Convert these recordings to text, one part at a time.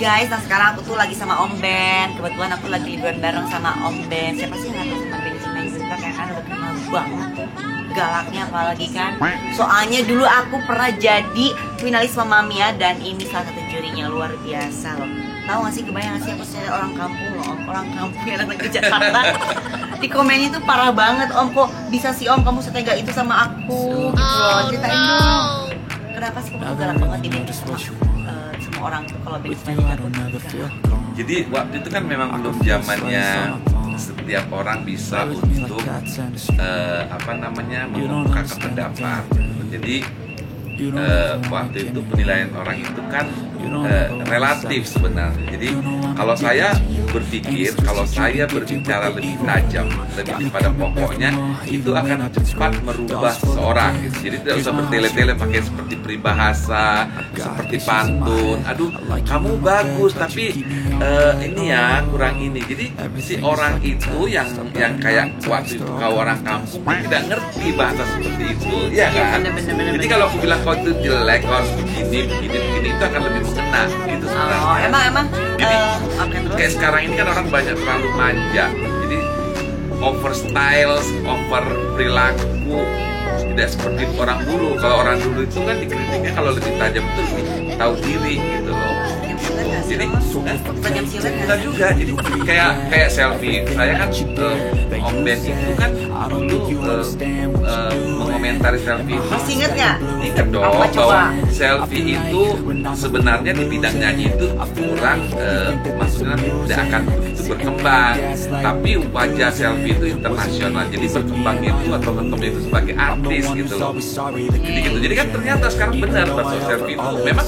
guys, nah sekarang aku tuh lagi sama Om Ben. Kebetulan aku lagi liburan bareng sama Om Ben. Siapa sih yang nggak tahu sama Ben Simanjuntak ya kan, udah kenal banget galaknya apalagi kan. Soalnya dulu aku pernah jadi finalis Mamma Mia dan ini salah satu jurinya, luar biasa loh. Tahu gak sih, kebayang gak sih aku secara orang kampung loh, Om, orang kampung yang datang ke Jakarta. Di komennya tuh parah banget, Om, kok bisa sih Om kamu setega itu sama aku gitu loh. Ceritain dong, kenapa sih kamu galak banget ini sama orang tuh kalau Ben Simanjuntak tuh? Jadi waktu itu kan memang belum zamannya setiap orang bisa untuk mengungkapkan pendapat. Jadi waktu itu penilaian orang itu kan relatif sebenarnya. Jadi kalau saya berpikir, kalau saya berbicara lebih tajam, lebih pada pokoknya, itu akan cepat merubah seseorang gitu. Jadi tidak usah bertele-tele pakai seperti peribahasa, seperti pantun. Aduh, kamu bagus tapi ini ya kurang ini. Jadi si orang itu yang kayak waktu itu kau orang kampung tidak ngerti bahasa seperti itu, ya kan? Jadi kalau aku bilang kau itu jelek, kau harus begini itu akan lebih mengena gitu sebenarnya. Oh, emang. Jadi kayak sekarang ini kan orang banyak terlalu manja. Jadi over style, over perilaku, tidak seperti orang dulu. Kalau orang dulu itu kan dikritiknya kalau lebih tajam itu lebih tahu diri gitu loh. Jadi enggak juga. Jadi kayak selfie. Saya kan Om Ben itu kan dulu mengomentari selfie. Masih inget nggak? Ingat dong bahwa selfie itu sebenarnya di bidang nyanyi itu kurang, maksudnya tidak akan begitu berkembang. Tapi wajah selfie itu internasional. Jadi berkembangnya itu atau berkembang itu sebagai artis gitu loh. Jadi kan ternyata sekarang benar bahwa selfie itu memang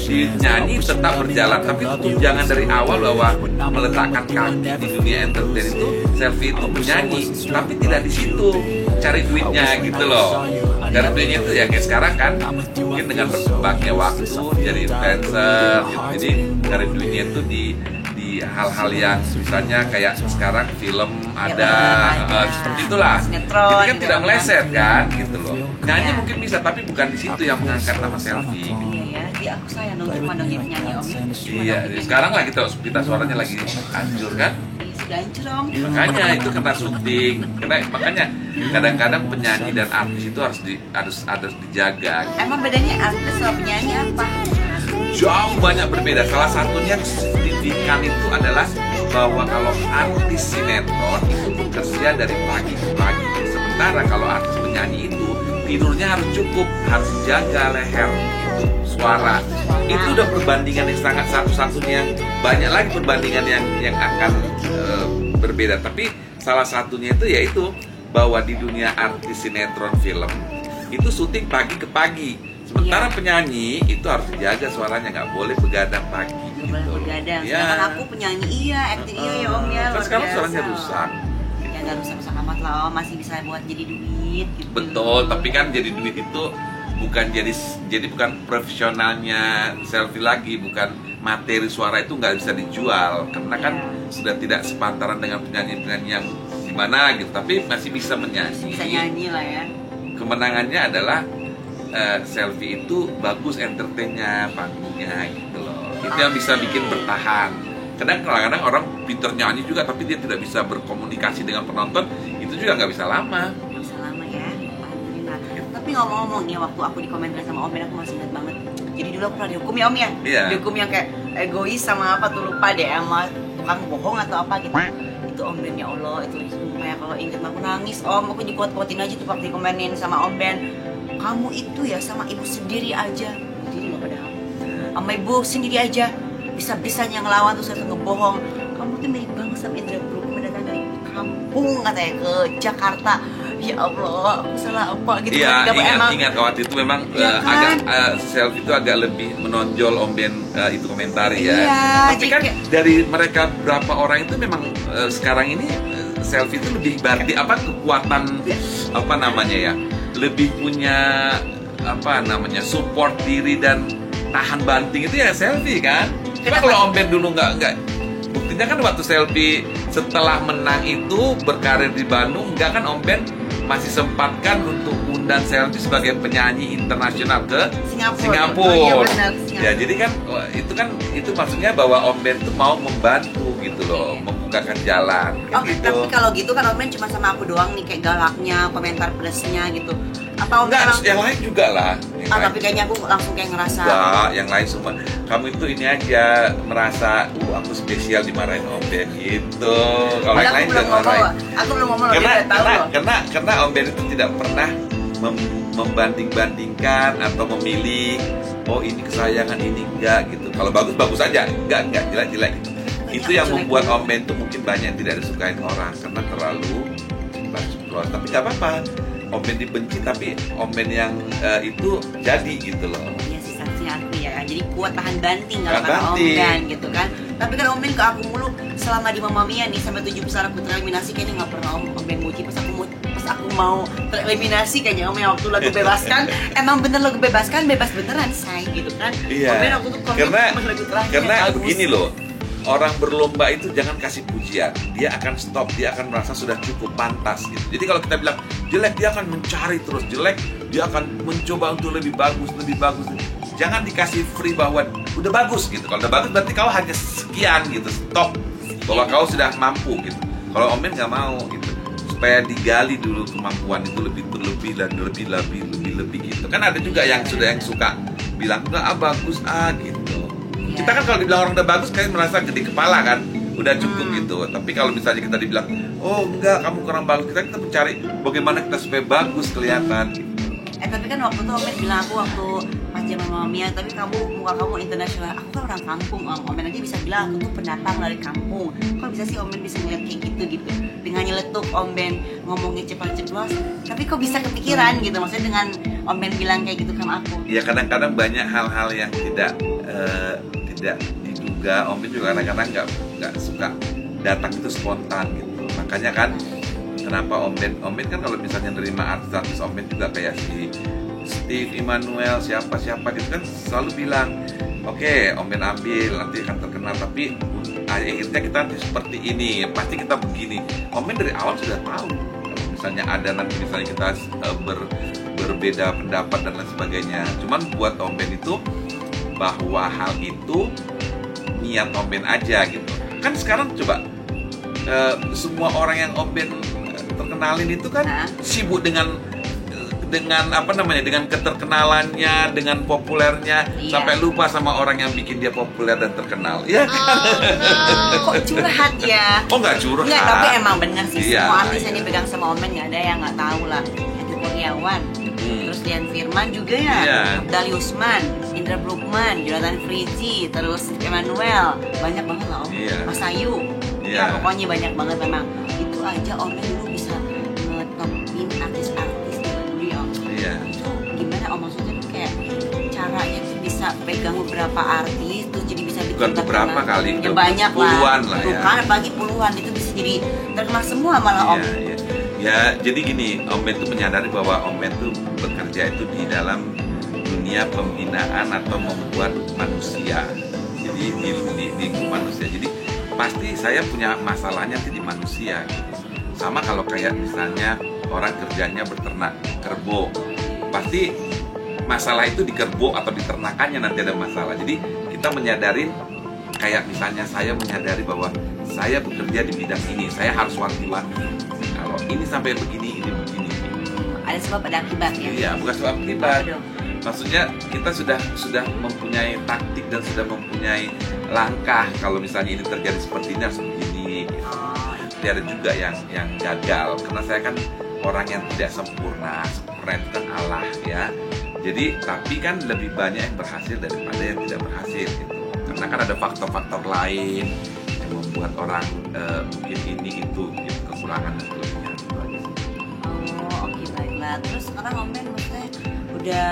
di nyanyi tetap berjalan, tapi jangan dari awal bahwa meletakkan kaki di dunia entertain itu selfie itu menyanyi, tapi tidak di situ cari duitnya gitu loh. Cari duitnya itu ya kayak sekarang kan mungkin dengan berkembangnya waktu jadi influencer gitu. Jadi cari duitnya itu di hal-hal yang misalnya kayak sekarang film ada seperti itulah. Jadi kan tidak meleset kan gitu loh. Nyanyi mungkin bisa tapi bukan di situ yang mengangkat nama selfie. Aku sayang dong cuma dong nyanyi Om. Iya, sekarang lah kita suaranya lagi hancur kan? Sudah hancur Om. Makanya itu kena syuting, makanya kadang-kadang penyanyi dan artis itu harus dijaga. Emang bedanya artis sama penyanyi apa? Jauh banyak berbeda. Salah satunya signifikan itu adalah bahwa kalau artis sinetron itu bekerja dari pagi ke pagi, sementara kalau artis penyanyi itu tidurnya harus cukup, harus jaga leher gitu, suara. Itu udah perbandingan yang sangat satu-satunya. Banyak lagi perbandingan yang akan berbeda. Tapi salah satunya itu yaitu bahwa di dunia artis sinetron film itu syuting pagi ke pagi. Sementara penyanyi itu harus dijaga suaranya, nggak boleh begadang pagi. Nggak boleh begadang. Sedangkan aku penyanyi acting ya Om ya. Kan sekarang suaranya rusak. Ya nggak rusak amat lah Om, masih bisa buat jadi duit gitu. Betul, tapi kan jadi duit itu bukan profesionalnya selfie lagi, bukan materi suara itu nggak bisa dijual karena kan sudah tidak sepantaran dengan penyanyi-penyanyi yang gimana gitu, tapi masih bisa menyanyi. Bisa nyanyi lah ya. Kemenangannya adalah selfie itu bagus entertainnya, panggungnya gitu loh. Itu yang bisa bikin bertahan. Kadang-kadang orang pinter nyanyi juga tapi dia tidak bisa berkomunikasi dengan penonton, itu juga nggak bisa lama. Bisa lama ya. Alhamdulillah. Tapi ngomong-ngomong nih, waktu aku dikomentar sama Om Ben aku masih ingat banget. Jadi dulu aku pernah dihukum ya Om ya. Iya. Dihukum yang kayak egois sama apa tuh, lupa deh, sama tukang bohong atau apa gitu. Itu Om Ben, ya Allah, itu sumpah ya kalau inget aku nangis Om. Aku dikuat-kuatin aja tuh waktu dikomenin sama Om Ben. Kamu itu ya sama ibu sendiri aja, jadi nggak padahal sama ibu sendiri aja bisa-bisanya ngelawan terus harus ngebohong. Kamu tuh mirip banget sama Indra Bruggman datang dari kampung katanya ke Jakarta. Ya Allah, aku salah apa gitu. Iya, ingat waktu itu memang ya kan? agak selfie itu agak lebih menonjol Om Ben itu komentari ya. Iya, tapi kan dari mereka berapa orang itu memang sekarang ini selfie itu lebih berarti apa kekuatan apa namanya ya, lebih punya apa namanya support diri dan tahan banting itu ya selfie kan. Coba kalau Om Ben dulu nggak buktinya kan waktu selfie setelah menang itu berkarir di Bandung, enggak kan Om Ben masih sempatkan untuk undang Selfie sebagai penyanyi internasional ke Singapura. Singapura. Oh, iya benar, Singapura. Ya, jadi kan itu maksudnya bahwa Om Ben tuh mau membantu gitu loh, membukakan jalan. Kan gitu. Tapi kalau gitu kan Om Ben cuma sama aku doang nih, kayak galaknya, komentar plusnya gitu. Apa Om Ben Enggak, yang lain juga lah. tapi kayaknya aku langsung kayak ngerasa. Enggak, yang lain semua. Kamu itu ini aja merasa, aku spesial dimarahin Om Ben gitu. Kalau yang lain jangan marahin. Aku belum ngomong, dia udah tahu loh. Karena Om Ben itu tidak pernah membanding-bandingkan atau memilih, oh ini kesayangan, ini enggak gitu. Kalau bagus aja, enggak jelek gitu. Itu yang membuat Om Ben itu mungkin banyak yang tidak disukain orang karena terlalu keras. Tapi nggak apa-apa, Om Ben dibenci tapi Om Ben yang itu jadi gitu loh. Iya sih, saksinya aku ya kan. Jadi kuat tahan banting kalau Tahan kata Om banting. Ben gitu kan. Tapi kan Om Ben ke aku mulu selama di Mamma Mia nih sampai 7 besar aku tereliminasi, kayaknya nggak pernah Om Ben muji pas aku mau tereliminasi kayaknya Om yang waktu lagu bebaskan. Emang bener lagu bebaskan, bebas beneran say gitu kan. Iya. Om Ben waktu itu komen pas lagu terakhir karena bagus. begini loh, orang berlomba itu jangan kasih pujian, dia akan stop, dia akan merasa sudah cukup pantas gitu. Jadi kalau kita bilang jelek, dia akan mencari terus jelek, dia akan mencoba untuk lebih bagus. Jangan dikasih free bahwa udah bagus gitu. Kalau udah bagus berarti kau hanya sekian gitu, stop bahwa kau sudah mampu gitu. Kalau Om Ben nggak mau gitu, supaya digali dulu kemampuan itu lebih berlebih dan lebih gitu. Kan ada juga yang suka bilang enggak bagus gitu. Ya. Kita kan kalau dibilang orang udah bagus kayak merasa gede kepala kan, udah cukup gitu. Tapi kalau misalnya kita dibilang, oh enggak kamu kurang bagus, kita mencari bagaimana kita supaya bagus kelihatan. Tapi kan waktu itu Om Ben bilang aku waktu pas zaman Mamma Mia, tapi muka kamu internasional. Aku kan orang kampung Om Ben aja bisa bilang aku tuh pendatang dari kampung. Kok bisa sih Om Ben bisa ngeliat kayak gitu. Dengan nyeletuk Om Ben ngomongnya ceplos, tapi kok bisa kepikiran gitu. Maksudnya dengan Om Ben bilang kayak gitu sama aku. Ya kadang-kadang banyak hal-hal yang tidak diduga. Om Ben juga kadang-kadang nggak suka datang itu spontan gitu. Makanya kan kenapa Om Ben kan kalau misalnya nerima artis Om Ben juga kayak si Steve Emmanuel siapa gitu kan selalu bilang, oke, Om Ben ambil nanti akan terkenal, tapi akhirnya kita nanti seperti ini, pasti kita begini. Om Ben dari awal sudah tahu kalau misalnya ada nanti misalnya kita berbeda pendapat dan lain sebagainya. Cuman buat Om Ben itu bahwa hal itu niat Om Ben aja gitu. Kan sekarang coba semua orang yang Om Ben terkenalin itu kan sibuk dengan apa namanya, dengan keterkenalannya, dengan populernya, sampai lupa sama orang yang bikin dia populer dan terkenal. Ya kan? Kok curhat ya? Oh nggak curhat. Nggak, tapi emang bener sih, semua artis yang iya. dipegang sama Om Ben nggak ada yang nggak tahu lah. Itu Kurniawan, terus Dian Firman juga ya, Iya. Dali Usman, Indra Bruggman, Jonathan Frizzy, terus Emmanuel, banyak banget lah Om. Iya. Mas Ayu, Iya. ya pokoknya banyak banget memang. Itu aja Om Ben dulu bisa ngetopin artis-artis di dunia. Iya. Itu gimana Om, maksudnya tuh kayak caranya tuh bisa pegang beberapa artis tuh jadi bisa bikin Bukan beberapa terkenal. kali, Ya banyak puluhan lah tuh ya. kan, bagi puluhan itu bisa jadi terkenal semua malah Om. Iya. Ya, jadi gini, Om Ben tuh menyadari bahwa Om Ben tuh bekerja itu di dalam dunia pembinaan atau membuat manusia. Jadi di manusia. Jadi pasti saya punya masalahnya di manusia. Sama kalau kayak misalnya orang kerjanya beternak kerbau, pasti masalah itu di kerbau atau di ternakannya nanti ada masalah. Jadi kita menyadari, kayak misalnya saya menyadari bahwa saya bekerja di bidang ini, saya harus wanti-wanti. Kalau ini sampai begini, ini begini. Ada sebab ada akibat ya. Iya, bukan sebab akibat. Apa dong? Maksudnya kita sudah mempunyai taktik dan sudah mempunyai langkah. Kalau misalnya ini terjadi seperti ini harus begini. Tapi ada juga yang gagal, karena saya kan orang yang tidak sempurna itu kan Allah ya. Jadi tapi kan lebih banyak yang berhasil daripada yang tidak berhasil gitu. Karena kan ada faktor-faktor lain yang membuat orang mungkin ini itu gitu, kekurangan dan kelebihan itu aja sih. Oh, oke, baiklah. Terus sekarang Om Ben maksudnya udah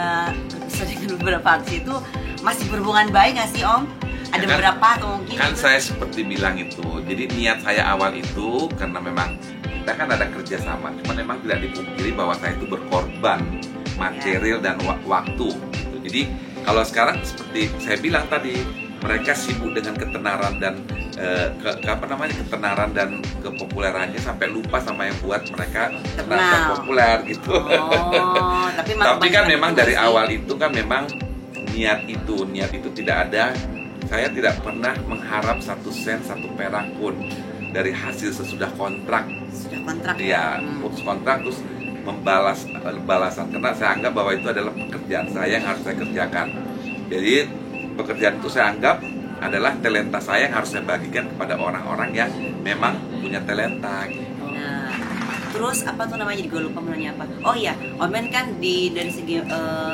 berpisah dengan beberapa artis itu masih berhubungan baik nggak sih Om? Ada Ya kan, beberapa atau mungkin kan gitu? saya seperti bilang itu, jadi niat saya awal itu karena memang kita kan ada kerjasama, cuman memang tidak dipungkiri bahwa saya itu berkorban material dan waktu gitu. Jadi kalau sekarang seperti saya bilang tadi, mereka sibuk dengan ketenaran dan ketenaran dan kepopulerannya sampai lupa sama yang buat mereka Terkenal. populer gitu. Oh, Tapi kan memang dari sih. awal itu kan memang niat itu tidak ada. Saya tidak pernah mengharap 1 sen 1 perak pun dari hasil sesudah kontrak. Sudah kontrak. Ya, putus kontrak terus membalas balasan, karena saya anggap bahwa itu adalah pekerjaan saya yang harus saya kerjakan. Jadi pekerjaan itu saya anggap adalah talenta saya yang harus saya bagikan kepada orang-orang yang memang punya talenta. Nah, terus apa tuh namanya, gue lupa mau nanya apa. Oh iya, Om Ben kan dari segi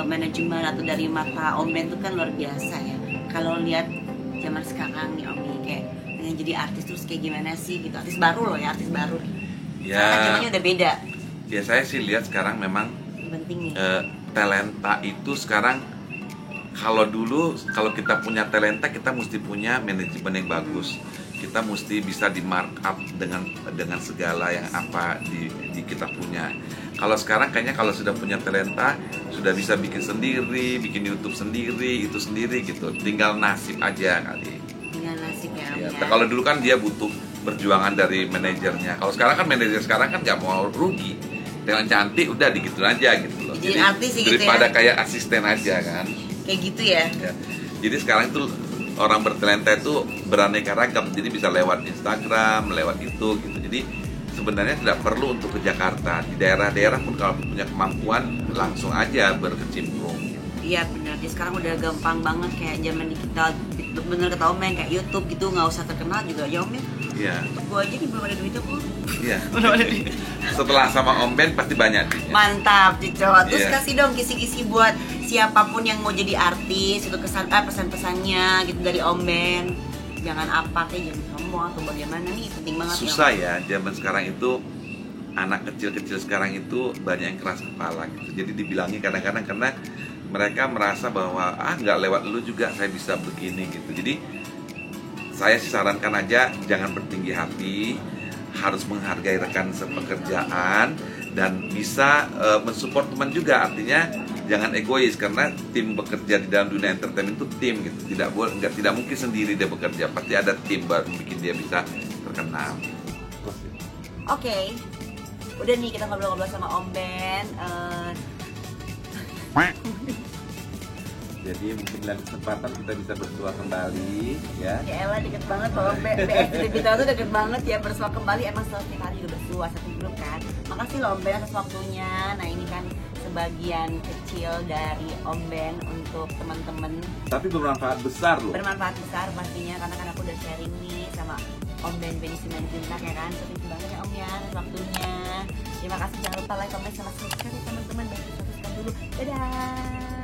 manajemen atau dari mata Om Ben tuh kan luar biasa ya. Kalau lihat zaman sekarang nih Om nih, kayak dengan jadi artis terus kayak gimana sih gitu, artis baru loh ya, artis baru nih. Ya, Sekarang zamannya udah beda. ya saya sih lihat sekarang memang Yang penting nih. talenta itu sekarang, kalau dulu kalau kita punya talenta kita mesti punya manajemen yang bagus, kita mesti bisa di markup dengan segala yang apa di kita punya. Kalau sekarang kayaknya kalau sudah punya talenta sudah bisa bikin sendiri, bikin YouTube sendiri, itu sendiri gitu, tinggal nasib aja kali. Dengan nasib ya Om Ya, ya. kalau dulu kan dia butuh perjuangan dari manajernya. Kalau sekarang kan manajer sekarang kan nggak mau rugi, dengan cantik udah digituin aja gitu loh. Jadi artis sih gitu daripada ya. kayak asisten aja kan. Kayak gitu ya. Ya. Jadi sekarang itu orang bertalenta itu beraneka ragam. Jadi bisa lewat Instagram, lewat itu gitu. Jadi sebenarnya tidak perlu untuk ke Jakarta. Di daerah-daerah pun kalau punya kemampuan langsung aja berkecimpung. Iya benar, dia sekarang udah gampang banget kayak zaman digital. Bener kata Om Ben, kayak YouTube gitu nggak usah terkenal juga ya Om ya. Iya. Gue aja nih belum ada duitnya kok. Iya. Setelah sama Om Ben pasti banyak duitnya. Mantap Cico. Terus Iya. kasih dong kisi-kisi buat siapapun yang mau jadi artis, itu pesan-pesannya gitu dari Om Ben. Jangan apa kayak jangan sombong atau bagaimana nih, penting banget Susah ya, zaman sekarang itu anak kecil-kecil sekarang itu banyak yang keras kepala gitu. Jadi dibilangi kadang-kadang karena mereka merasa bahwa nggak lewat lu juga saya bisa begini gitu. Jadi saya sih sarankan aja jangan bertinggi hati, harus menghargai rekan sepekerjaan dan bisa mensupport teman juga. Artinya jangan egois, karena tim bekerja di dalam dunia entertainment itu tim gitu. Tidak mungkin sendiri dia bekerja, pasti ada tim baru bikin dia bisa terkenal. Oke. Udah nih kita ngobrol-ngobrol sama Om Ben. Jadi mungkin dalam kesempatan kita bisa bersua kembali ya. Ya elah deket banget kalau BSD kita tuh deket banget ya, bersua kembali. Emang setiap hari juga bersua satu grup kan. Makasih loh Om Ben atas waktunya. Nah ini kan sebagian kecil dari Om Ben untuk teman-teman. Tapi bermanfaat besar loh. Bermanfaat besar pastinya, karena kan aku udah sharing nih sama Om Ben Benisiman Juntak ya kan. Terima banget ya Om ya atas waktunya. Terima kasih, jangan lupa like, comment, sama subscribe ya teman-teman. Dan subscribe dulu. Dadah.